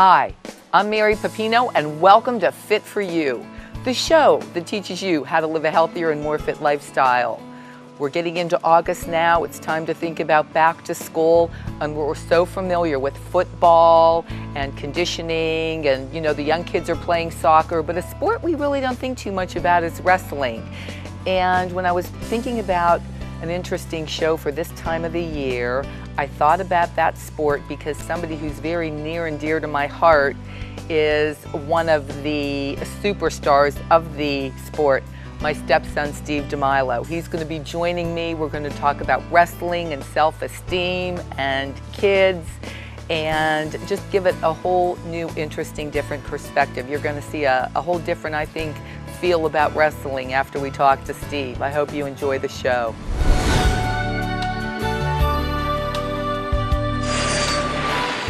Hi, I'm Mary Pepino and welcome to Fit for You, the show that teaches you how to live a healthier and more fit lifestyle. We're getting into August now. It's time to think about back to school, and we're so familiar with football and conditioning, and the young kids are playing soccer, but a sport we really don't think too much about is wrestling. And when I was thinking about an interesting show for this time of the year, I thought about that sport because somebody who's very near and dear to my heart is one of the superstars of the sport, my stepson, Steve DeMaiolo. He's going to be joining me. We're going to talk about wrestling and self-esteem and kids and just give it a whole new, interesting, different perspective. You're going to see a whole different, I think, feel about wrestling after we talk to Steve. I hope you enjoy the show.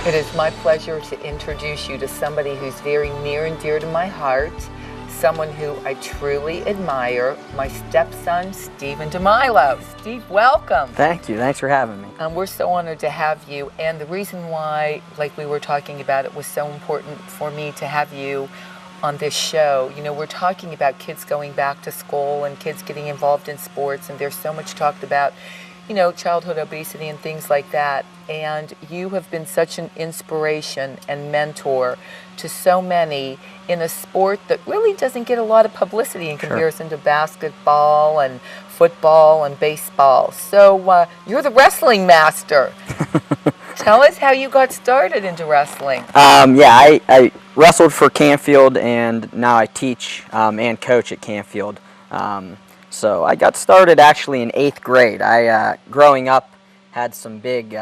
It is my pleasure to introduce you to somebody who's very near and dear to my heart, someone who I truly admire, my stepson, Stephen DeMaiolo. Steve, welcome. Thank you. Thanks for having me. We're so honored to have you. And the reason why, like we were talking about, it was so important for me to have you on this show. We're talking about kids going back to school and kids getting involved in sports, and there's so much talked about childhood obesity and things like that. And you have been such an inspiration and mentor to so many in a sport that really doesn't get a lot of publicity in comparison to basketball and football and baseball. So you're the wrestling master. Tell us how you got started into wrestling. I wrestled for Canfield, and now I teach and coach at Canfield. So I got started actually in 8th grade. I, growing up, had some big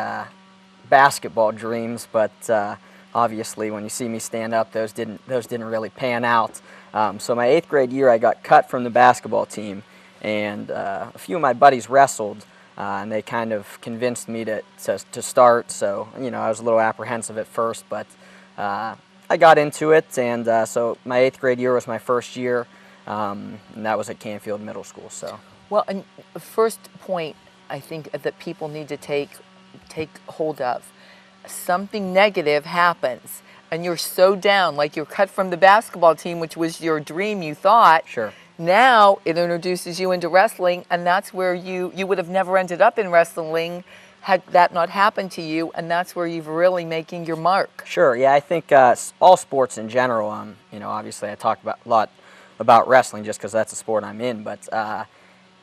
basketball dreams, but obviously when you see me stand up, those didn't really pan out. So my 8th grade year, I got cut from the basketball team, and a few of my buddies wrestled, and they kind of convinced me to start. So I was a little apprehensive at first, but I got into it, and so my 8th grade year was my first year. And that was at Canfield Middle School. So well, and the first point I think that people need to take hold of, something negative happens and you're so down, like you're cut from the basketball team, which was your dream, you thought. Sure. Now it introduces you into wrestling, and that's where you would have never ended up in wrestling had that not happened to you, and that's where you're really making your mark. Sure. Yeah, I think all sports in general. Obviously I talk a lot about wrestling just because that's the sport I'm in, but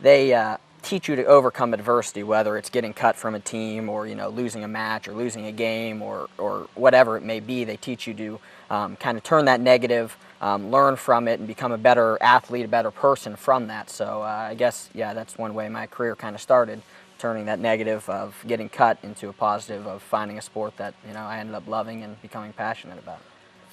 they teach you to overcome adversity, whether it's getting cut from a team or losing a match or losing a game or whatever it may be. They teach you to kind of turn that negative, learn from it, and become a better athlete, a better person from that. So I guess, that's one way my career kind of started, turning that negative of getting cut into a positive of finding a sport that I ended up loving and becoming passionate about.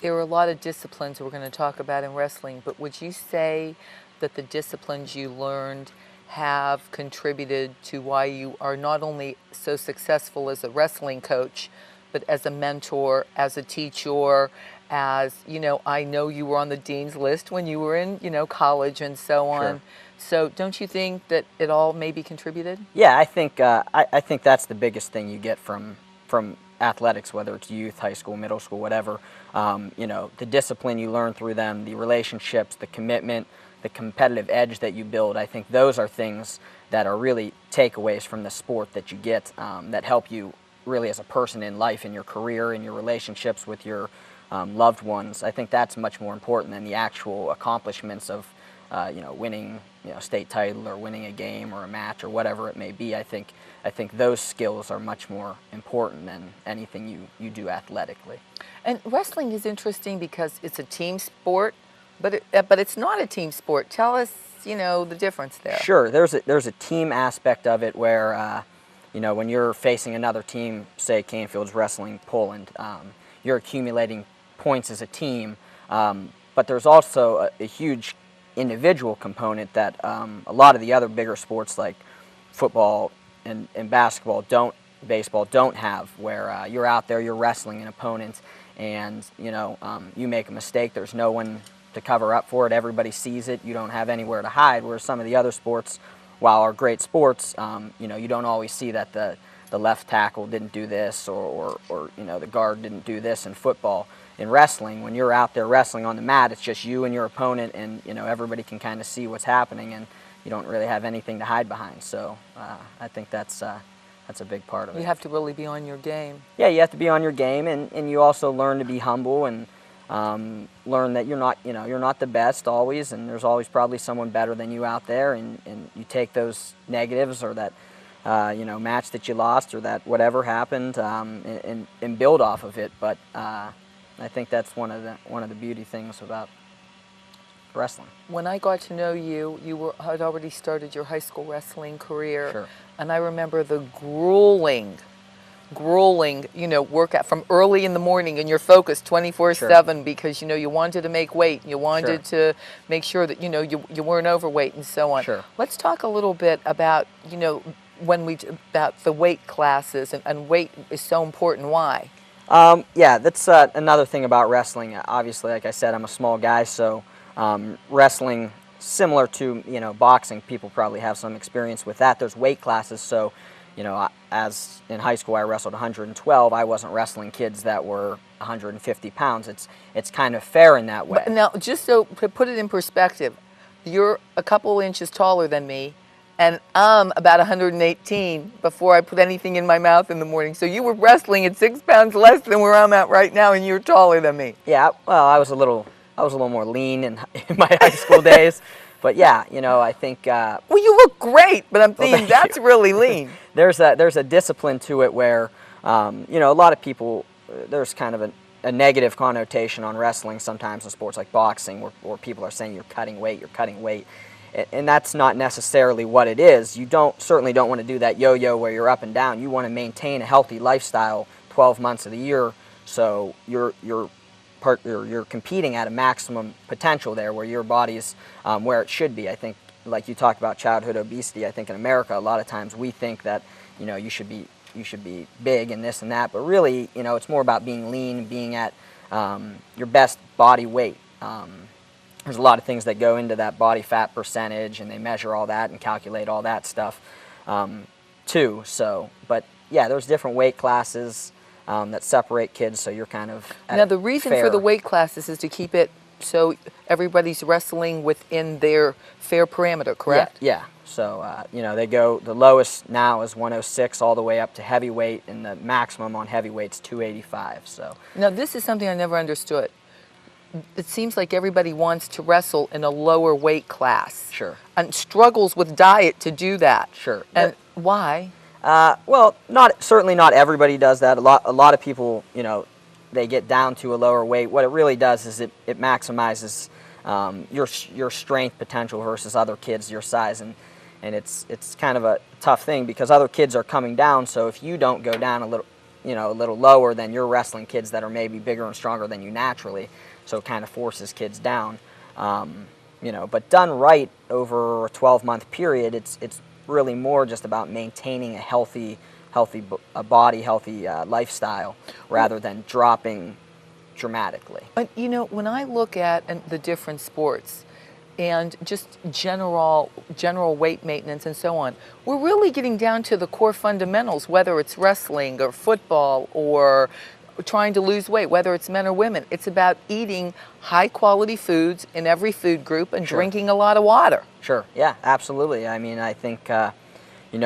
There are a lot of disciplines we're going to talk about in wrestling, but would you say that the disciplines you learned have contributed to why you are not only so successful as a wrestling coach, but as a mentor, as a teacher, as, I know you were on the dean's list when you were in, college and so on. Sure. So don't you think that it all maybe contributed? Yeah, I think that's the biggest thing you get from athletics, whether it's youth, high school, middle school, whatever. The discipline you learn through them, the relationships, the commitment, the competitive edge that you build. I think those are things that are really takeaways from the sport that you get that help you really as a person in life, in your career, in your relationships with your loved ones. I think that's much more important than the actual accomplishments of winning state title or winning a game or a match or whatever it may be. I think those skills are much more important than anything you do athletically. And wrestling is interesting because it's a team sport, but it's not a team sport. Tell us, the difference there. Sure. There's a team aspect of it where when you're facing another team, say Canfield's wrestling Poland, you're accumulating points as a team, but there's also a huge individual component that a lot of the other bigger sports like football and basketball baseball don't have, where you're out there, you're wrestling an opponent, and you make a mistake, there's no one to cover up for it, everybody sees it, you don't have anywhere to hide, whereas some of the other sports, while are great sports, you don't always see that the left tackle didn't do this or the guard didn't do this in football. in wrestling, when you're out there wrestling on the mat, it's just you and your opponent, and everybody can kind of see what's happening, and you don't really have anything to hide behind. So I think that's a big part of it. You have to really be on your game. Yeah, you have to be on your game, and you also learn to be humble and learn that you're not the best always, and there's always probably someone better than you out there, and you take those negatives or that match that you lost or that whatever happened, and build off of it. But I think that's one of the beauty things about wrestling. When I got to know you, had already started your high school wrestling career. Sure. And I remember the grueling, workout from early in the morning, and you're focused 24/7 because, you wanted to make weight. You wanted to make sure that, you weren't overweight and so on. Sure. Let's talk a little bit about, about the weight classes and weight is so important. Why? Yeah, that's another thing about wrestling. Obviously, like I said, I'm a small guy, so wrestling, similar to boxing, people probably have some experience with that. There's weight classes, so as in high school I wrestled 112. I wasn't wrestling kids that were 150 pounds. It's kind of fair in that way. But now, just so to put it in perspective, you're a couple inches taller than me, and I'm about 118 before I put anything in my mouth in the morning. So you were wrestling at 6 pounds less than where I'm at right now, and you're taller than me. Yeah, well, I was a little more lean in my high school days, but yeah, I think. Well, you look great, but I'm thinking that's really lean. There's a discipline to it where, a lot of people, there's kind of a negative connotation on wrestling sometimes in sports like boxing, where people are saying you're cutting weight. And that's not necessarily what it is. You certainly don't want to do that yo-yo where you're up and down. You want to maintain a healthy lifestyle 12 months of the year, so you're competing at a maximum potential there, where your body's where it should be. I think, like you talked about childhood obesity, I think in America a lot of times we think that you should be big and this and that, but really it's more about being lean, being at your best body weight. There's a lot of things that go into that body fat percentage, and they measure all that and calculate all that stuff too. So, but yeah, there's different weight classes that separate kids, so you're kind of now the reason for the weight classes is to keep it so everybody's wrestling within their fair parameter, correct? Yeah. So they go, the lowest now is 106 all the way up to heavyweight, and the maximum on heavyweight's 285. So now this is something I never understood. It seems like everybody wants to wrestle in a lower weight class. Sure. And struggles with diet to do that. Sure. And why? Well, certainly not everybody does that. A lot of people, they get down to a lower weight. What it really does is it maximizes your strength potential versus other kids your size, and it's kind of a tough thing because other kids are coming down. So if you don't go down a little lower, then you're wrestling kids that are maybe bigger and stronger than you naturally. So it kind of forces kids down, But done right over a 12-month period, it's really more just about maintaining a healthy body, healthy lifestyle, rather than dropping dramatically. But when I look at the different sports and just general weight maintenance and so on, we're really getting down to the core fundamentals, whether it's wrestling or football or trying to lose weight, whether it's men or women. It's about eating high quality foods in every food group and drinking a lot of water. Sure, yeah, absolutely. I mean, I think,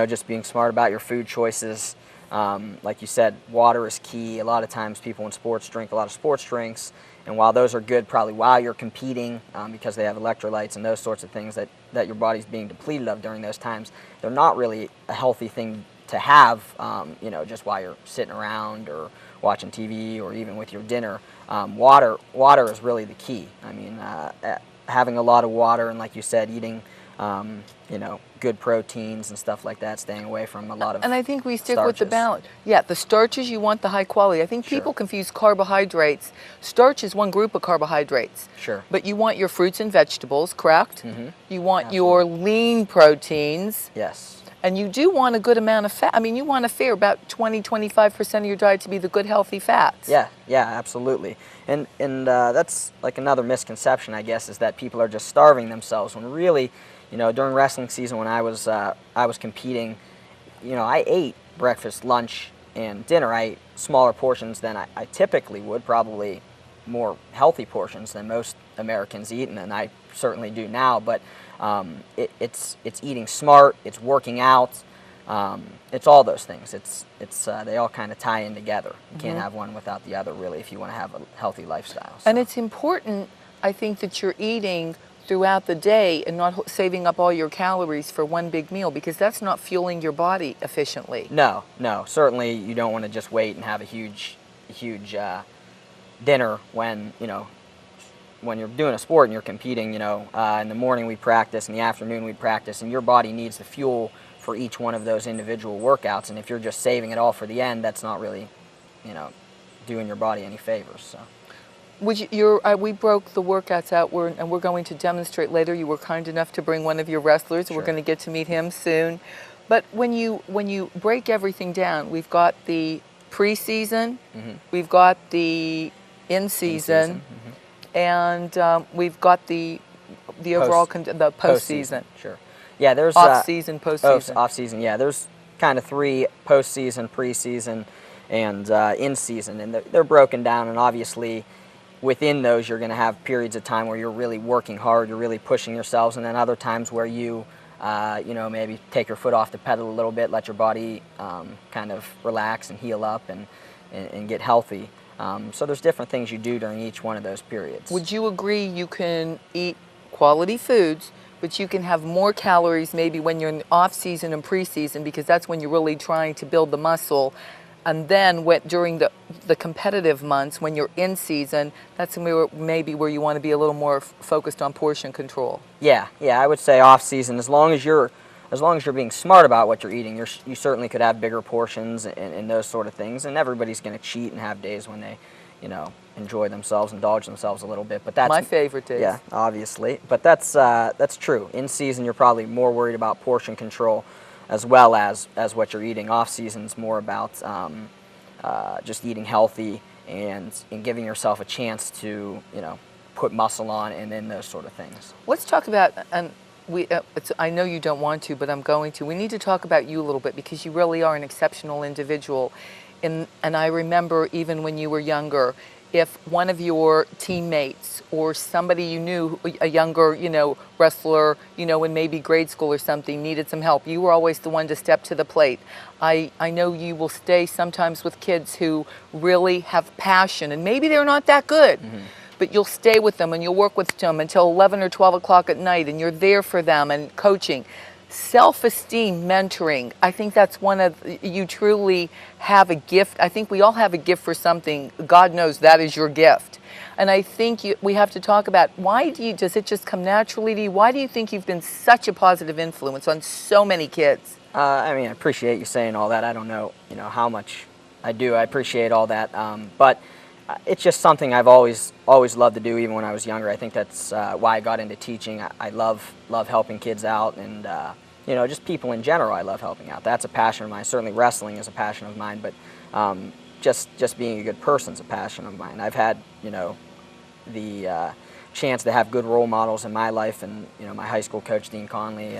just being smart about your food choices. Like you said, water is key. A lot of times people in sports drink a lot of sports drinks, and while those are good probably while you're competing, because they have electrolytes and those sorts of things that your body's being depleted of during those times, they're not really a healthy thing to have, just while you're sitting around or watching TV or even with your dinner. Water is really the key. I mean, having a lot of water, and like you said, eating, good proteins and stuff like that, staying away from a lot of And I think we stick starches. with the balance. Yeah, the starches, you want the high quality. I think people confuse carbohydrates. Starch is one group of carbohydrates. Sure. But you want your fruits and vegetables, correct? Mm-hmm. You want your lean proteins. Yes. And you do want a good amount of fat. I mean, you want a fair about 20-25% of your diet to be the good healthy fats. Yeah, absolutely. And that's like another misconception, I guess, is that people are just starving themselves, when really, during wrestling season when I was competing, I ate breakfast, lunch, and dinner. I ate smaller portions than I typically would, probably more healthy portions than most Americans eat, and I certainly do now. But it's eating smart, it's working out, it's all those things. They all kind of tie in together. You can't have one without the other, really, if you want to have a healthy lifestyle. So. And it's important, I think, that you're eating throughout the day and not saving up all your calories for one big meal, because that's not fueling your body efficiently. No, certainly you don't want to just wait and have a huge dinner when you're doing a sport and you're competing. In the morning we practice, in the afternoon we practice, and your body needs the fuel for each one of those individual workouts. And if you're just saving it all for the end, that's not really, doing your body any favors. So. We broke the workouts out, and we're going to demonstrate later. You were kind enough to bring one of your wrestlers. Sure. We're going to get to meet him soon. But when you break everything down, we've got the preseason, we've got the in-season, and we've got the overall the postseason. Sure. Yeah, there's off-season, postseason. Off-season. Yeah, there's kind of 3: postseason, preseason, and in-season, and they're broken down. And obviously, within those, you're going to have periods of time where you're really working hard, you're really pushing yourselves, and then other times where you, maybe take your foot off the pedal a little bit, let your body kind of relax and heal up and get healthy. So there's different things you do during each one of those periods. Would you agree you can eat quality foods, but you can have more calories maybe when you're in off-season and pre-season, because that's when you're really trying to build the muscle? And then during the competitive months, when you're in season, that's maybe where you want to be a little more focused on portion control. Yeah, I would say off season, as long as you're being smart about what you're eating, you certainly could have bigger portions and those sort of things. And everybody's going to cheat and have days when they, enjoy themselves, indulge themselves a little bit. But that's my favorite days. Yeah, obviously. But that's true. In season, you're probably more worried about portion control, as well as what you're eating. Off season's more about just eating healthy and giving yourself a chance to put muscle on, and then those sort of things. Let's talk about, and I know you don't want to, but I'm going to. We need to talk about you a little bit, because you really are an exceptional individual. And I remember even when you were younger, if one of your teammates or somebody you knew, a younger, wrestler, in maybe grade school or something, needed some help, you were always the one to step to the plate. I know you will stay sometimes with kids who really have passion, and maybe they're not that good, but you'll stay with them and you'll work with them until 11 or 12 o'clock at night, and you're there for them and coaching. Self-esteem, mentoring, I think that's you truly have a gift. I think we all have a gift for something. God knows that is your gift. And I think we have to talk about, does it just come naturally to you? Why do you think you've been such a positive influence on so many kids? I appreciate you saying all that. I don't know, how much I do. I appreciate all that. But it's just something I've always loved to do, even when I was younger. I think that's why I got into teaching. I love helping kids out, and just people in general. I love helping out. That's a passion of mine. Certainly wrestling is a passion of mine, but just being a good person is a passion of mine. I've had the chance to have good role models in my life, and my high school coach, Dean Conley,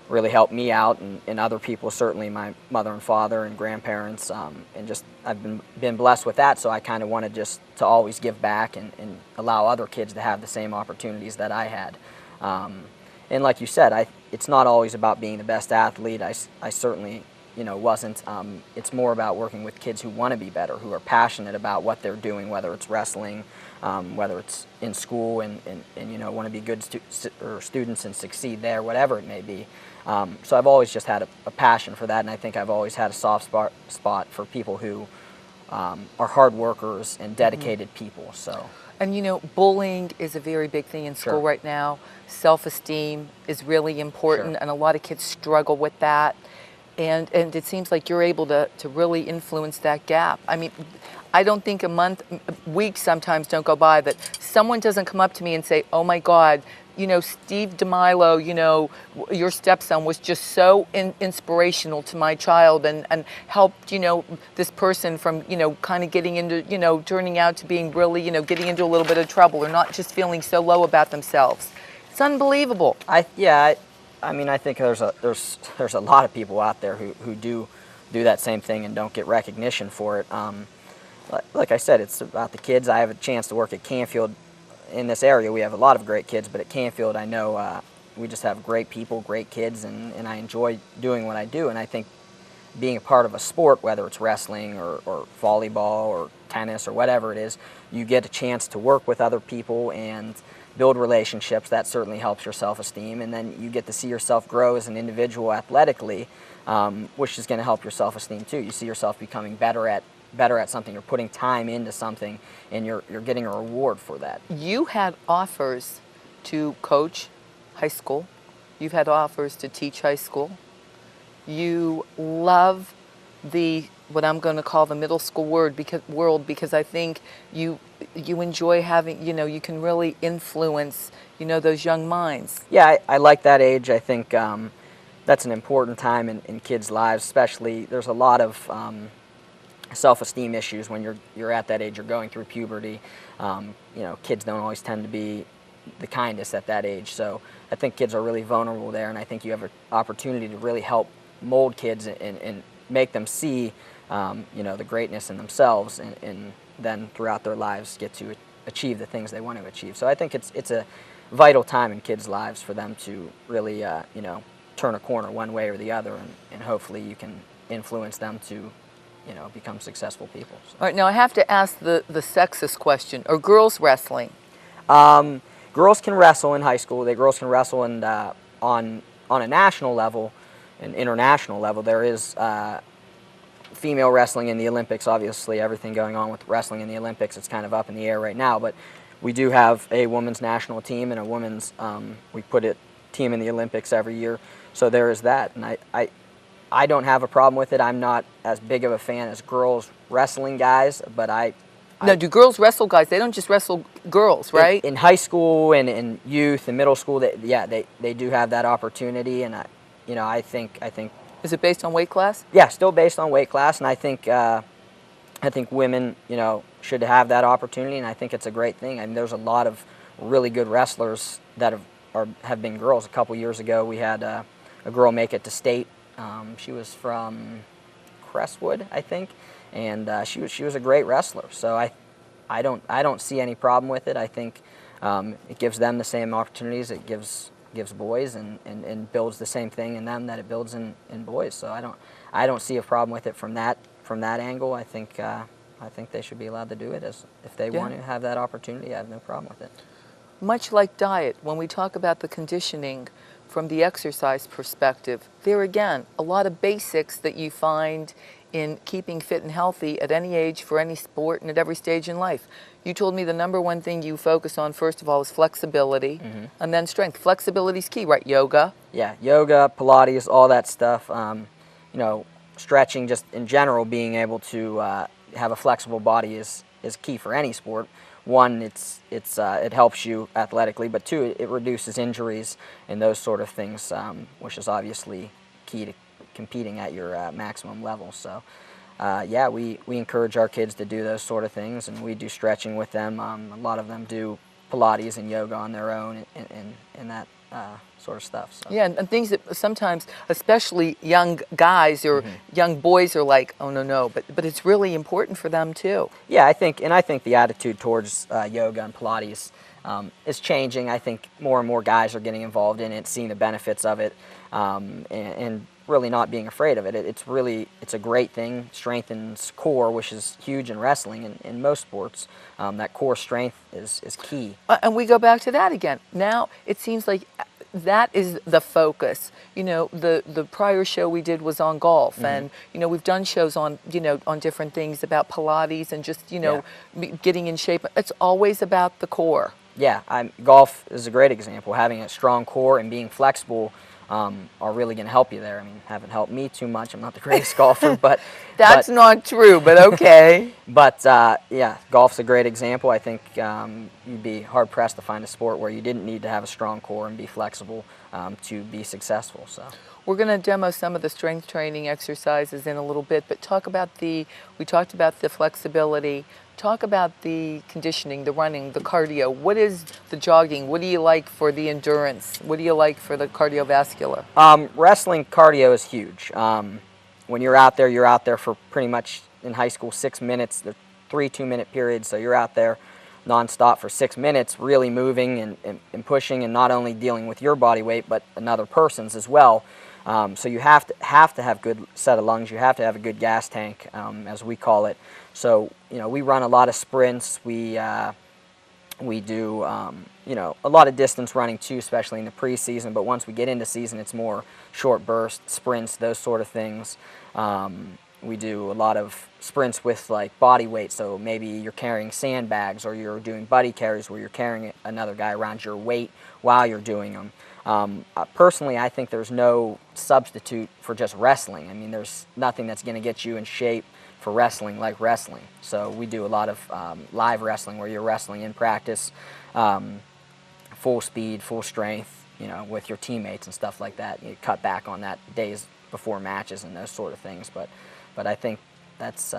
really helped me out, and other people, certainly my mother and father and grandparents, and just I've been blessed with that. So I kind of wanted just to always give back and allow other kids to have the same opportunities that I had. And like you said, it's not always about being the best athlete. I certainly wasn't. It's more about working with kids who want to be better, who are passionate about what they're doing, whether it's wrestling, whether it's in school and want to be good students and succeed there, whatever it may be. So I've always just had a passion for that, and I think I've always had a soft spot for people who are hard workers and dedicated people. So. And bullying is a very big thing in school right now. Self-esteem is really important, and a lot of kids struggle with that. And it seems like you're able to really influence that gap. I don't think weeks sometimes don't go by that someone doesn't come up to me and say, oh my God, Steve DeMaiolo, your stepson was just so inspirational to my child and helped, this person from, kind of getting into, turning out to being really, getting into a little bit of trouble, or not just feeling so low about themselves. It's unbelievable. I think there's a lot of people out there who do that same thing and don't get recognition for it. like I said, it's about the kids. I have a chance to work at Canfield. In this area, we have a lot of great kids, but at Canfield, I know we just have great people, great kids, and I enjoy doing what I do. And I think being a part of a sport, whether it's wrestling or volleyball or tennis or whatever it is, you get a chance to work with other people and build relationships. That certainly helps your self-esteem, and then you get to see yourself grow as an individual athletically, which is going to help your self-esteem too. You see yourself becoming better at something. You're putting time into something, and you're getting a reward for that. You had offers to coach high school. You've had offers to teach high school. You love what I'm going to call the middle school world because I think you enjoy having, you can really influence, those young minds. Yeah, I like that age. I think that's an important time in kids' lives, especially. There's a lot of self-esteem issues when you're at that age. You're going through puberty. Kids don't always tend to be the kindest at that age. So I think kids are really vulnerable there, and I think you have an opportunity to really help mold kids and make them see the greatness in themselves, and then throughout their lives get to achieve the things they want to achieve. So I think it's a vital time in kids' lives for them to really turn a corner one way or the other, and hopefully you can influence them to become successful people. So. All right, now I have to ask the sexist question. Are girls wrestling? Girls can wrestle in high school. Girls can wrestle on a national level, an international level. There is female wrestling in the Olympics. Obviously, everything going on with wrestling in the Olympics, it's kind of up in the air right now. But we do have a women's national team and a women's. We put a team in the Olympics every year, so there is that. And I don't have a problem with it. I'm not as big of a fan as girls wrestling guys, but No, do girls wrestle guys? They don't just wrestle girls, right? In high school and in youth and middle school, they do have that opportunity, and I think. Is it based on weight class? Yeah, still based on weight class, and I think women, should have that opportunity, and I think it's a great thing. I mean, there's a lot of really good wrestlers that have been girls. A couple years ago, we had a girl make it to state. She was from Crestwood, I think, and she was a great wrestler. So I don't see any problem with it. I think it gives them the same opportunities it gives boys, and builds the same thing in them that it builds in boys. So I don't see a problem with it from that angle. I think they should be allowed to do it if they want to have that opportunity. I have no problem with it. Much like diet, when we talk about the conditioning from the exercise perspective, there again, a lot of basics that you find in keeping fit and healthy at any age, for any sport, and at every stage in life. You told me the number one thing you focus on, first of all, is flexibility, and then strength. Flexibility is key, right? Yoga? Yeah, yoga, Pilates, all that stuff. Stretching just in general, being able to have a flexible body is key for any sport. One, it helps you athletically, but two, it reduces injuries and those sort of things, which is obviously key to competing at your maximum level. So, we encourage our kids to do those sort of things, and we do stretching with them. A lot of them do Pilates and yoga on their own, and that sort of stuff. So. Yeah, and things that sometimes, especially young guys or young boys, are like, oh no, but it's really important for them too. Yeah, I think the attitude towards yoga and Pilates is changing. I think more and more guys are getting involved in it, seeing the benefits of it, and really not being afraid of it. It's a great thing. Strengthens core, which is huge in wrestling and in most sports. That core strength is key. And we go back to that again. Now it seems like that is the focus. The prior show we did was on golf, and we've done shows on on different things about Pilates and just getting in shape. It's always about the core. Yeah, golf is a great example. Having a strong core and being flexible are really going to help you there. I mean, haven't helped me too much. I'm not the greatest golfer, but that's not true. But okay. But golf's a great example. I think you'd be hard pressed to find a sport where you didn't need to have a strong core and be flexible to be successful. So we're going to demo some of the strength training exercises in a little bit, but we talked about the flexibility. Talk about the conditioning, the running, the cardio. What is the jogging? What do you like for the endurance? What do you like for the cardiovascular? Wrestling cardio is huge. When you're out there for pretty much in high school 6 minutes. 3 2-minute periods, so you're out there nonstop for 6 minutes, really moving and pushing, and not only dealing with your body weight but another person's as well. So you have to have good set of lungs. You have to have a good gas tank, as we call it. So we run a lot of sprints. We do a lot of distance running too, especially in the preseason. But once we get into season, it's more short burst sprints, those sort of things. We do a lot of sprints with like body weight, so maybe you're carrying sandbags, or you're doing buddy carries where you're carrying another guy around your weight while you're doing them. Personally, I think there's no substitute for just wrestling. I mean, there's nothing that's going to get you in shape for wrestling like wrestling. So we do a lot of live wrestling where you're wrestling in practice, full speed, full strength, with your teammates and stuff like that. You cut back on that days before matches and those sort of things, but I think that's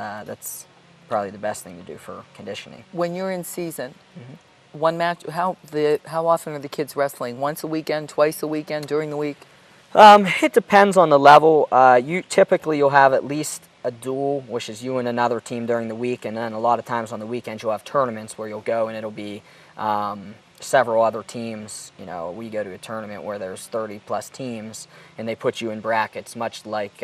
probably the best thing to do for conditioning. When you're in season, one match, how often are the kids wrestling? Once a weekend, twice a weekend, during the week? It depends on the level. You'll have at least a duel, which is you and another team during the week, and then a lot of times on the weekends you'll have tournaments where you'll go and it'll be several other teams. We go to a tournament where there's 30 plus teams, and they put you in brackets, much like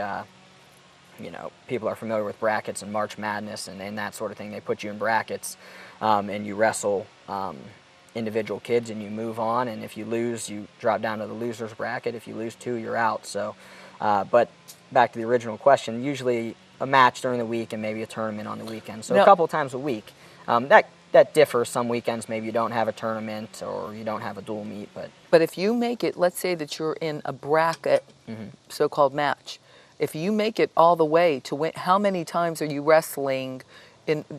people are familiar with brackets and March Madness and that sort of thing. They put you in brackets, and you wrestle individual kids, and you move on, and if you lose, you drop down to the loser's bracket. If you lose 2, you're out. So, but back to the original question, usually a match during the week and maybe a tournament on the weekend. So a couple times a week. That differs. Some weekends maybe you don't have a tournament or you don't have a dual meet. But if you make it, let's say that you're in a bracket, so-called match, if you make it all the way to win, how many times are you wrestling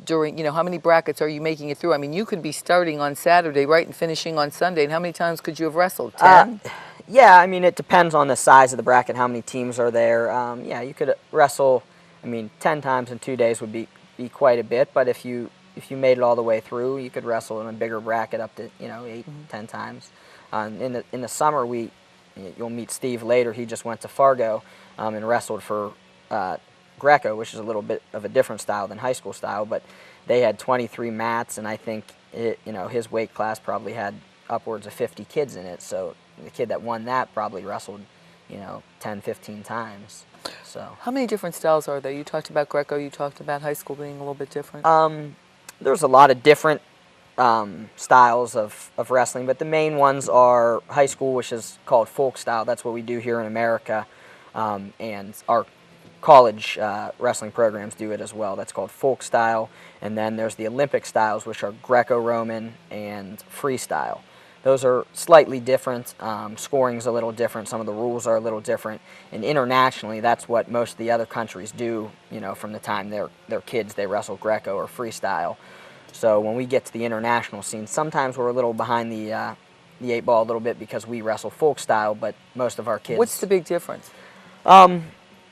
during, how many brackets are you making it through? I mean, you could be starting on Saturday, right, and finishing on Sunday, and how many times could you have wrestled? 10? Yeah, I mean, it depends on the size of the bracket, how many teams are there. Yeah, you could wrestle, 10 times in 2 days would be quite a bit, but if you made it all the way through, you could wrestle in a bigger bracket up to, 8, 10 times. In the summer, you'll meet Steve later. He just went to Fargo and wrestled for Greco, which is a little bit of a different style than high school style, but they had 23 mats, and I think his weight class probably had upwards of 50 kids in it. So the kid that won that probably wrestled 10, 15 times. So how many different styles are there? You talked about Greco, you talked about high school being a little bit different. There's a lot of different styles of wrestling, but the main ones are high school, which is called folk style. That's what we do here in America, and our college wrestling programs do it as well. That's called folk style. And then there's the Olympic styles, which are Greco-Roman and freestyle. Those are slightly different. Scoring's a little different. Some of the rules are a little different. And internationally, that's what most of the other countries do. From the time they're kids, they wrestle Greco or freestyle. So when we get to the international scene, sometimes we're a little behind the 8 ball a little bit because we wrestle folk style, but most of our kids. What's the big difference?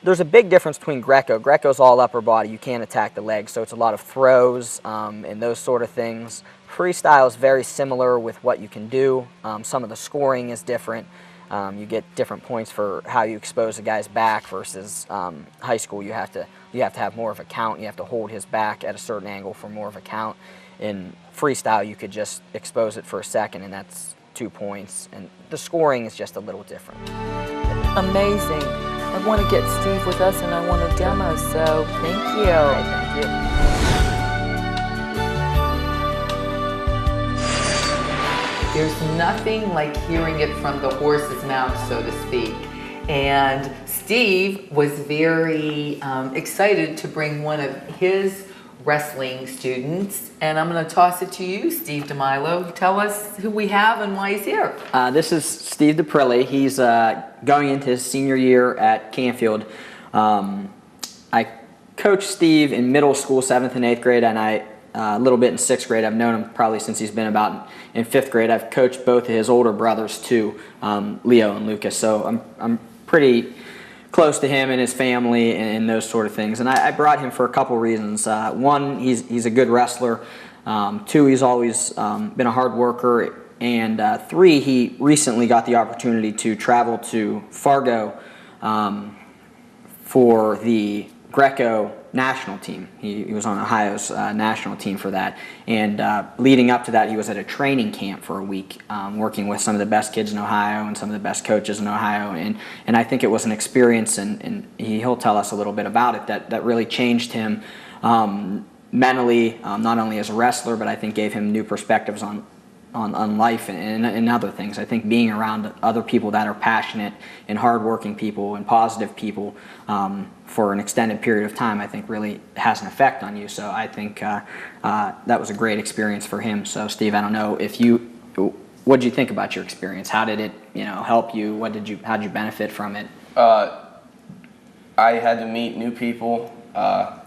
There's a big difference between Greco. Greco's all upper body. You can't attack the legs, so it's a lot of throws and those sort of things. Freestyle is very similar with what you can do. Some of the scoring is different. You get different points for how you expose a guy's back versus high school. You have to have more of a count. You have to hold his back at a certain angle for more of a count. In freestyle, you could just expose it for a second, and that's 2 points. And the scoring is just a little different. Amazing. I want to get Steve with us, and I want to demo, so thank you. All right, thank you. There's nothing like hearing it from the horse's mouth, so to speak. And Steve was very excited to bring one of his wrestling students, and I'm going to toss it to you, Steve DeMaiolo. Tell us who we have and why he's here. This is Steve Daprile. He's going into his senior year at Canfield. I coached Steve in middle school, 7th and 8th grade, and a little bit in 6th grade. I've known him probably since he's been about in 5th grade. I've coached both of his older brothers too, Leo and Lucas. So I'm pretty close to him and his family and those sort of things. And I brought him for a couple reasons. One, he's a good wrestler. 2, he's always been a hard worker. And 3, he recently got the opportunity to travel to Fargo for the Greco national team. He was on Ohio's national team for that. And leading up to that, he was at a training camp for a week, working with some of the best kids in Ohio and some of the best coaches in Ohio. And I think it was an experience, and he'll tell us a little bit about it, that really changed him mentally, not only as a wrestler, but I think gave him new perspectives on life and other things. I think being around other people that are passionate and hardworking people and positive people for an extended period of time, I think really has an effect on you. So I think that was a great experience for him. So Steve, I don't know what did you think about your experience? How did it, help you? How did you benefit from it? I had to meet new people. I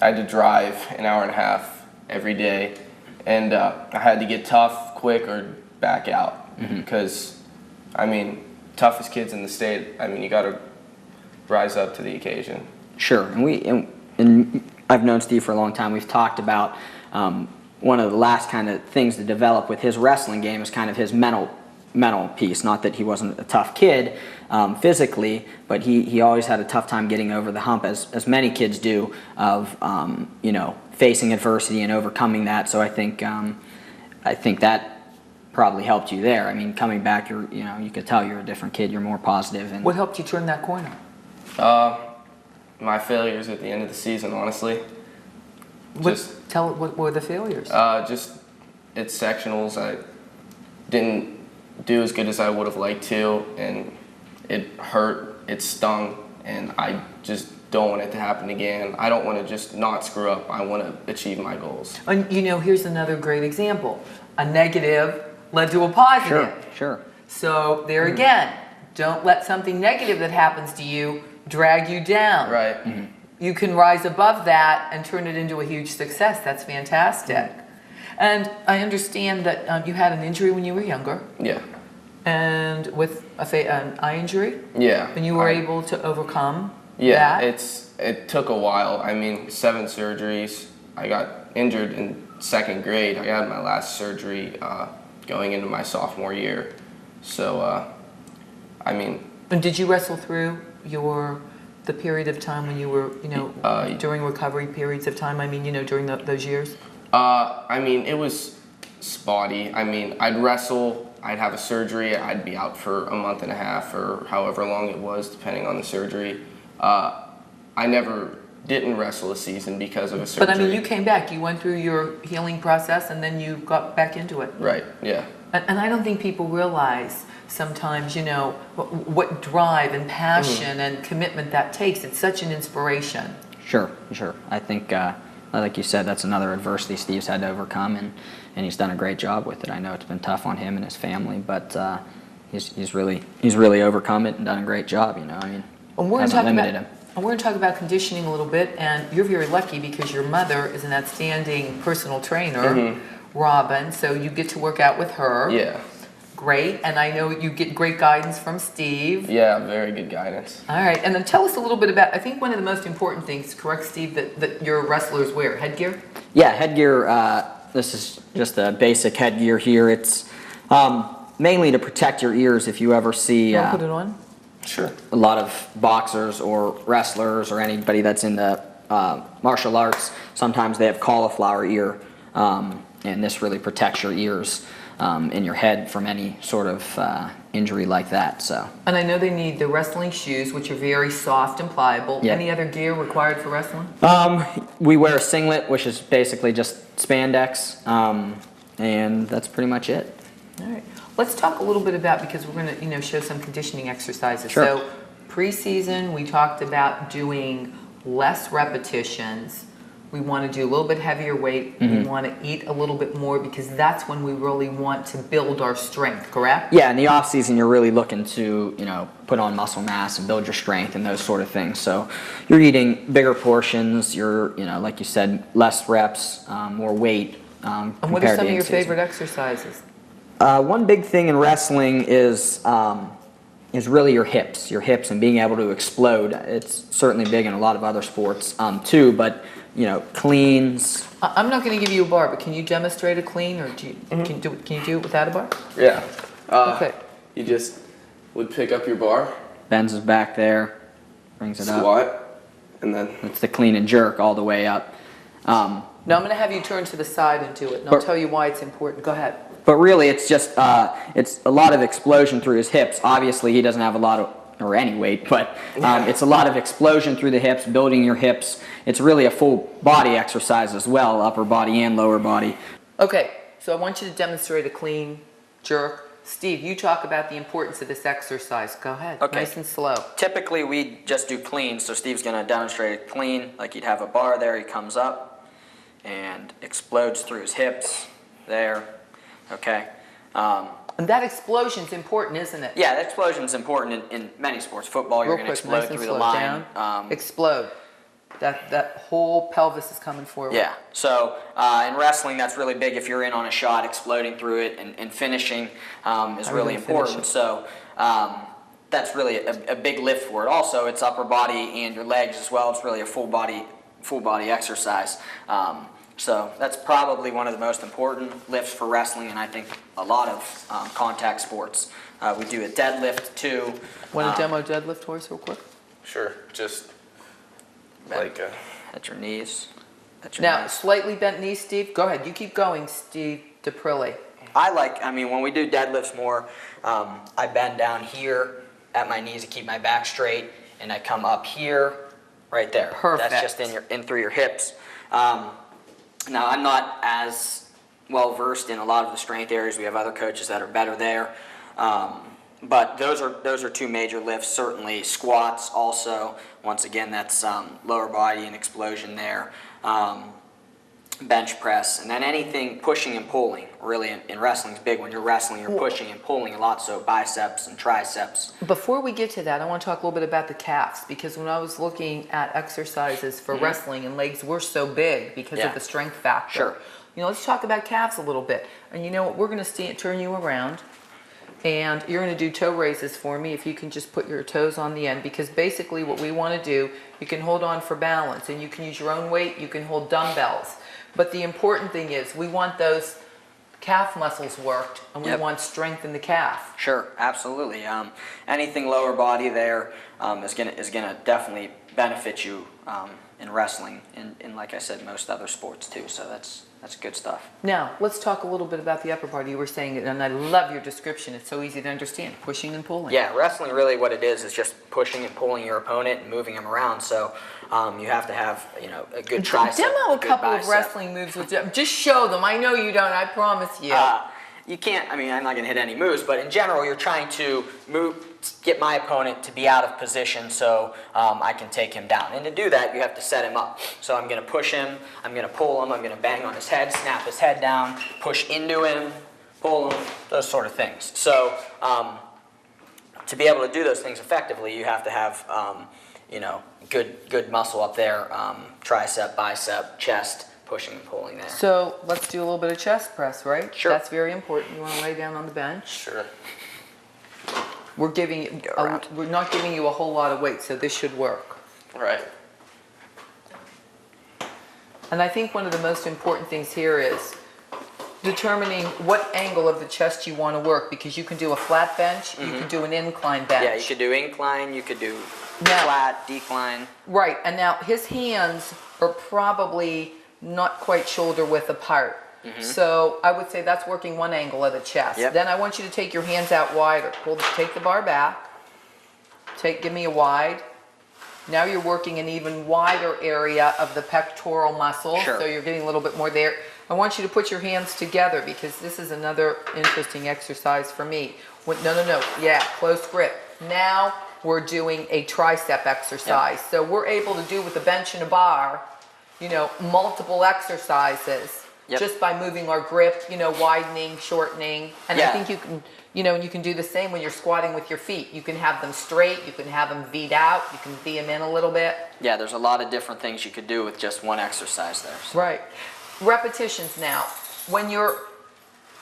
had to drive an hour and a half every day, and I had to get tough quick or back out, because toughest kids in the state, you got to rise up to the occasion. Sure. And I've known Steve for a long time. We've talked about one of the last kind of things to develop with his wrestling game is kind of his mental piece. Not that he wasn't a tough kid physically, but he always had a tough time getting over the hump, as many kids do, of facing adversity and overcoming that. So I think that probably helped you there. Coming back, you could tell you're a different kid. You're more positive. And what helped you turn that corner? My failures at the end of the season, honestly. What were the failures? Just at sectionals, I didn't do as good as I would have liked to, and it hurt, it stung, and I just don't want it to happen again. I don't want to just not screw up. I want to achieve my goals. And here's another great example. A negative led to a positive. Sure. So there again, don't let something negative that happens to you drag you down. Right. Mm-hmm. You can rise above that and turn it into a huge success. That's fantastic. And I understand that you had an injury when you were younger. Yeah. And with an eye injury? Yeah. And you were able to overcome that? Yeah, it took a while. 7 surgeries. I got injured in 2nd grade. I had my last surgery going into my sophomore year. So, And did you wrestle through the period of time when you were, during recovery periods of time? During those years? It was spotty. I'd wrestle, I'd have a surgery, I'd be out for a month and a half or however long it was, depending on the surgery. I never didn't wrestle a season because of a surgery. But you came back. You went through your healing process, and then you got back into it. Right. Yeah. And I don't think people realize sometimes, what drive and passion and commitment that takes. It's such an inspiration. Sure. I think, like you said, that's another adversity Steve's had to overcome, and he's done a great job with it. I know it's been tough on him and his family, but he's really overcome it and done a great job. And we're going to talk about conditioning a little bit, and you're very lucky because your mother is an outstanding personal trainer, Robin, so you get to work out with her. Yeah. Great, and I know you get great guidance from Steve. Yeah, very good guidance. All right, and then tell us a little bit about, I think one of the most important things, correct Steve, that your wrestlers wear, headgear? Yeah, headgear, this is just a basic headgear here. It's mainly to protect your ears if you ever see... I'll put it on. Sure. A lot of boxers or wrestlers or anybody that's in the martial arts, sometimes they have cauliflower ear, and this really protects your ears in your head from any sort of injury like that. So. And I know they need the wrestling shoes, which are very soft and pliable. Yep. Any other gear required for wrestling? We wear a singlet, which is basically just spandex, and that's pretty much it. All right. Let's talk a little bit about, because we're going to show some conditioning exercises. Sure. So pre-season, we talked about doing less repetitions. We want to do a little bit heavier weight. We want to eat a little bit more, because that's when we really want to build our strength, correct? Yeah, in the off season, you're really looking to, put on muscle mass and build your strength and those sort of things. So you're eating bigger portions. You're, like you said, less reps, more weight. And what are some of your favorite exercises? One big thing in wrestling is really your hips and being able to explode. It's certainly big in a lot of other sports too, but cleans. I'm not going to give you a bar, but can you demonstrate a clean, or can you do it without a bar? Yeah. Okay. You just would pick up your bar. Ben's is back there, brings it up. Squat. And then It's the clean and jerk all the way up. Now I'm going to have you turn to the side and do it, and I'll tell you why it's important. Go ahead. But really, it's just it's a lot of explosion through his hips. Obviously, he doesn't have a lot of or any weight, but it's a lot of explosion through the hips, building your hips. It's really a full body exercise as well, upper body and lower body. Okay, so I want you to demonstrate a clean jerk. Steve, you talk about the importance of this exercise. Go ahead. Okay. Nice and slow. Typically, we just do clean, so Steve's going to demonstrate a clean, like he'd have a bar there. He comes up and explodes through his hips there. Okay. And that explosion's important, isn't it? Yeah, that explosion's important in many sports. Football, you're going to explode nice and through the slow. line. Down. Explode. That whole pelvis is coming forward. Yeah, so in wrestling, that's really big. If you're in on a shot, exploding through it and finishing is really important. So that's really a big lift for it. Also, it's upper body and your legs as well. It's really a full body exercise. So that's probably one of the most important lifts for wrestling, and I think a lot of contact sports. We do a deadlift too. Want to demo deadlift for us real quick? sure, just like at your knees. At your Now, knees. slightly bent knees, Steve. Go ahead. You keep going, Steve Daprile. I mean, when we do deadlifts more, I bend down here at my knees to keep my back straight, and I come up here, right there. Perfect. That's just in through your hips. Now, I'm not as well versed in a lot of the strength areas. We have other coaches that are better there. But those are two major lifts. Certainly squats also. Once again, that's lower body and explosion there. Bench press, and then anything pushing and pulling. Really, in wrestling is big. When you're wrestling, you're pushing and pulling a lot. So biceps and triceps. Before we get to that, I want to talk a little bit about the calves, because when I was looking at exercises for wrestling, and legs were so big because of the strength factor. Sure. You know, let's talk about calves a little bit. And you know what? We're going to turn you around, and you're going to do toe raises for me. If you can just put your toes on the end, because basically what we want to do, you can hold on for balance, and you can use your own weight. You can hold dumbbells. But the important thing is we want those calf muscles worked, and we want strength in the calf. Sure, absolutely. Anything lower body there is gonna definitely benefit you in wrestling, and like I said, most other sports too. So that's good stuff. Now, let's talk a little bit about the upper body. You were saying it, and I love your description. It's so easy to understand, pushing and pulling. Yeah, wrestling really what it is just pushing and pulling your opponent and moving him around. So you have to have a good tricep. Demo a good couple bicep. of wrestling moves with you. Just show them. I know you don't. I promise you. You can't, I mean, I'm not going to hit any moves, but in general, you're trying to get my opponent to be out of position so I can take him down. And to do that, you have to set him up. So I'm going to push him, I'm going to pull him, I'm going to bang on his head, snap his head down, push into him, pull him, those sort of things. So to be able to do those things effectively, you have to have, good muscle up there, tricep, bicep, chest, pushing and pulling there. So let's do a little bit of chest press, right? Sure. That's very important. You want to lay down on the bench. sure. We're not giving you a whole lot of weight, so this should work. Right. And I think one of the most important things here is determining what angle of the chest you want to work, because you can do a flat bench, you can do an incline bench. Yeah, you could do incline, you could do Now- flat, decline. Right, and now his hands are probably not quite shoulder width apart. So I would say that's working one angle of the chest. Yep. Then I want you to take your hands out wider. Take the bar back. Give me a wide. Now you're working an even wider area of the pectoral muscle. Sure. So you're getting a little bit more there. I want you to put your hands together, because this is another interesting exercise for me. No. Yeah, close grip. Now we're doing a tricep exercise. So we're able to do with a bench and a bar, multiple exercises just by moving our grip, widening, shortening. And I think you can, and you can do the same when you're squatting with your feet. You can have them straight, you can have them V'd out, you can V them in a little bit. Yeah, there's a lot of different things you could do with just one exercise there. So. Right. Repetitions now. When you're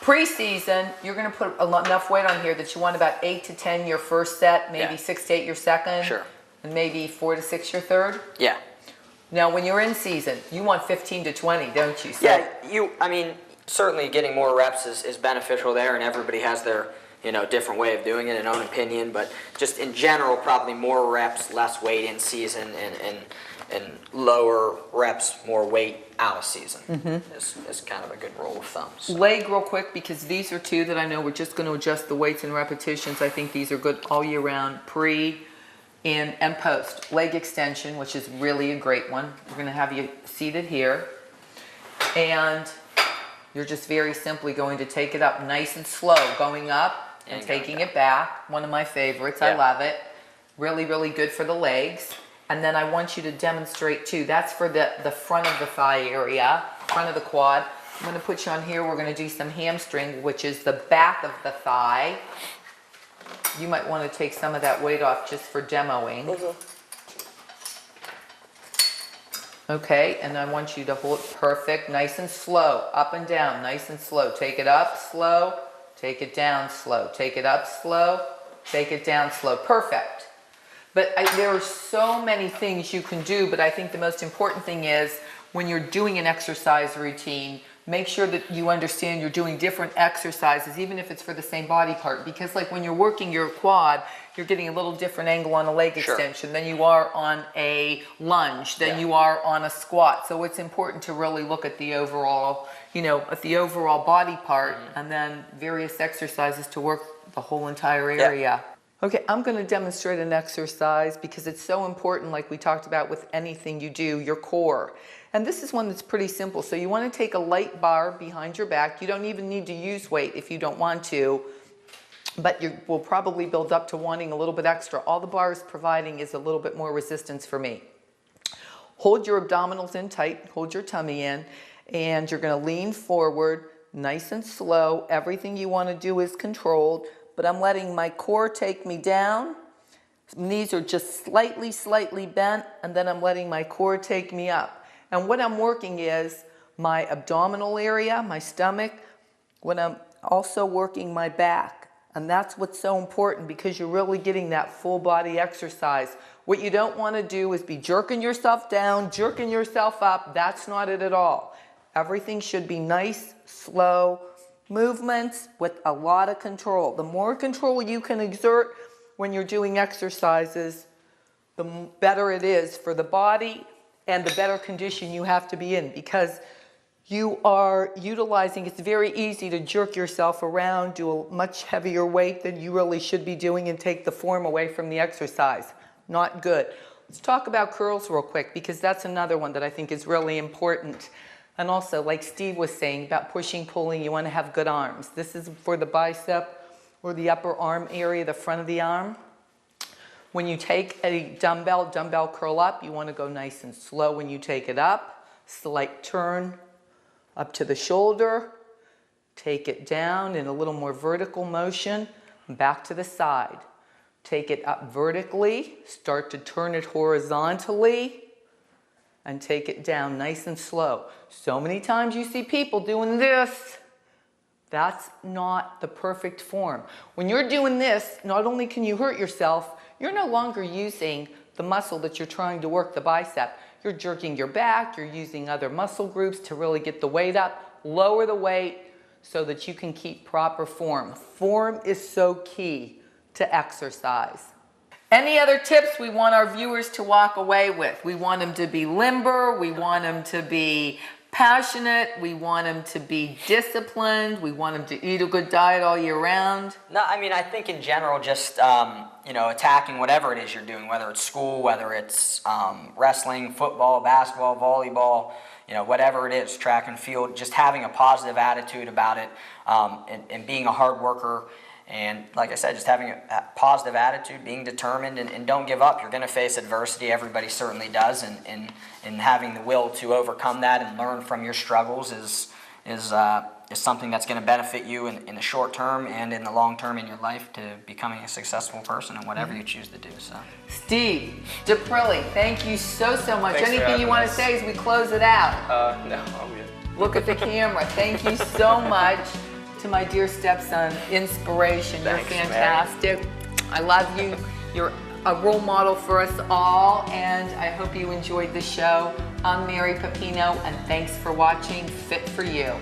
pre-season, you're going to put enough weight on here that you want about 8 to 10 your first set, maybe 6 to 8 your second, Sure. and maybe 4 to 6 your third. Yeah. Now, when you're in season, you want 15 to 20, don't you? So, Certainly getting more reps is beneficial there, and everybody has their different way of doing it, an own opinion, but just in general, probably more reps, less weight in season, and lower reps, more weight out of season is kind of a good rule of thumb. So. Leg real quick, because these are two that I know we're just going to adjust the weights and repetitions. I think these are good all year round, pre, in, and post. Leg extension, which is really a great one. We're going to have you seated here, and you're just very simply going to take it up nice and slow, going up and taking it back. One of my favorites. Yeah. I love it. Really, really good for the legs. And then I want you to demonstrate too. That's for the front of the thigh area, front of the quad. I'm going to put you on here. We're going to do some hamstring, which is the back of the thigh. You might want to take some of that weight off just for demoing. Okay, and I want you to hold it perfect, nice and slow, up and down, nice and slow. Take it up, slow, take it down, slow. Take it up, slow, take it down, slow. Perfect. But there are so many things you can do, but I think the most important thing is when you're doing an exercise routine, make sure that you understand you're doing different exercises, even if it's for the same body part. Because like when you're working your quad, you're getting a little different angle on a leg extension than you are on a lunge, than you are on a squat. So it's important to really look at the overall, at the overall body part, and then various exercises to work the whole entire area. Okay, I'm going to demonstrate an exercise because it's so important, like we talked about with anything you do, your core. And this is one that's pretty simple. So you want to take a light bar behind your back. You don't even need to use weight if you don't want to, but you will probably build up to wanting a little bit extra. All the bar is providing is a little bit more resistance for me. Hold your abdominals in tight, hold your tummy in, and you're going to lean forward nice and slow. Everything you want to do is controlled. But I'm letting my core take me down. Knees are just slightly bent, and then I'm letting my core take me up. And what I'm working is my abdominal area, my stomach, when I'm also working my back. And that's what's so important because you're really getting that full body exercise. What you don't want to do is be jerking yourself down, jerking yourself up. That's not it at all. Everything should be nice, slow movements with a lot of control. The more control you can exert when you're doing exercises, the better it is for the body and the better condition you have to be in, because you are utilizing, it's very easy to jerk yourself around, do a much heavier weight than you really should be doing and take the form away from the exercise. Not good. Let's talk about curls real quick, because that's another one that I think is really important. And also, like Steve was saying about pushing, pulling, you want to have good arms. This is for the bicep or the upper arm area, the front of the arm. When you take a dumbbell curl up, you want to go nice and slow when you take it up. Slight turn up to the shoulder. Take it down in a little more vertical motion. Back to the side. Take it up vertically. Start to turn it horizontally. And take it down nice and slow. So many times you see people doing this. That's not the perfect form. When you're doing this, not only can you hurt yourself, you're no longer using the muscle that you're trying to work, the bicep. You're jerking your back, you're using other muscle groups to really get the weight up. Lower the weight so that you can keep proper form. Form is so key to exercise. Any other tips we want our viewers to walk away with? We want them to be limber, we want them to be passionate, we want them to be disciplined, we want them to eat a good diet all year round. No, I mean, I think in general, just, attacking whatever it is you're doing, whether it's school, whether it's wrestling, football, basketball, volleyball, whatever it is, track and field, just having a positive attitude about it, and being a hard worker. And like I said, just having a positive attitude, being determined, and don't give up. You're going to face adversity. Everybody certainly does. And having the will to overcome that and learn from your struggles is something that's going to benefit you in the short term and in the long term in your life to becoming a successful person in whatever you choose to do. So, Steve, Daprile, thank you so much. Thanks. Anything you want to say as we close it out? No, I'm good. Look at the camera. Thank you so much. To my dear stepson, inspiration. Thanks, you're fantastic. Mary. I love you. You're a role model for us all, and I hope you enjoyed the show. I'm Mary Pepino, and thanks for watching Fit for You.